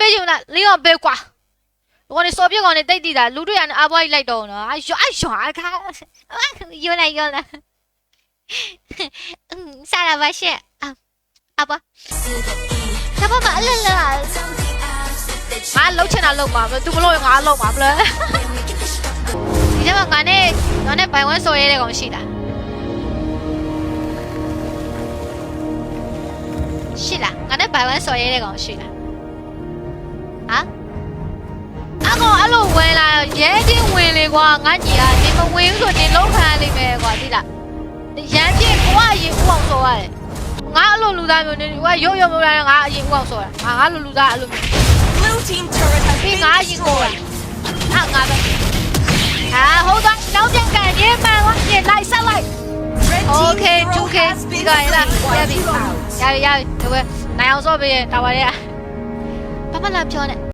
ပေးချင်လားလင်းအောင်ပေးကွာ我跟你说别讲你对地的，路途人阿伯来到呢，哎呀，看，又来又来，啥了不是啊？阿伯，阿伯嘛了，俺老钱那老嘛，都不老用俺老嘛不了。你这么俺那百万所有的东西的，是啦，俺那百万所有的东西的，啊？阿公阿路ဝင်လာရဲချင်းဝင်လေကွာငါညီကနေမဝင်ဆိုနေလောက်ခံရလိမ့်မယ်ကွာသိလားရန်ချင်းကိုကအရင်ဦးအောင်ဆိုရတယ်ငါအလိုလူသားမျိုးနေကွာရုပ်ရုပ်မျိုးလာငါအရင်ဦးအောင်ဆိုရငါလူသားအလိုမျိုး Blue team turret has ပြီး been ငါအရင်ကိုလာငါပဲဟုတ်တော့နောက်ပြန်ကန်ရေးမှန်ကွာရေးလိုက်ဆက်လိုက် Red team Okay hero 2K has ဒီ been ကရလာရ slain. ပြီရပြီဒီကနိုင်အောင်စောပေးတာပါလေဘာမှလာပြောနေ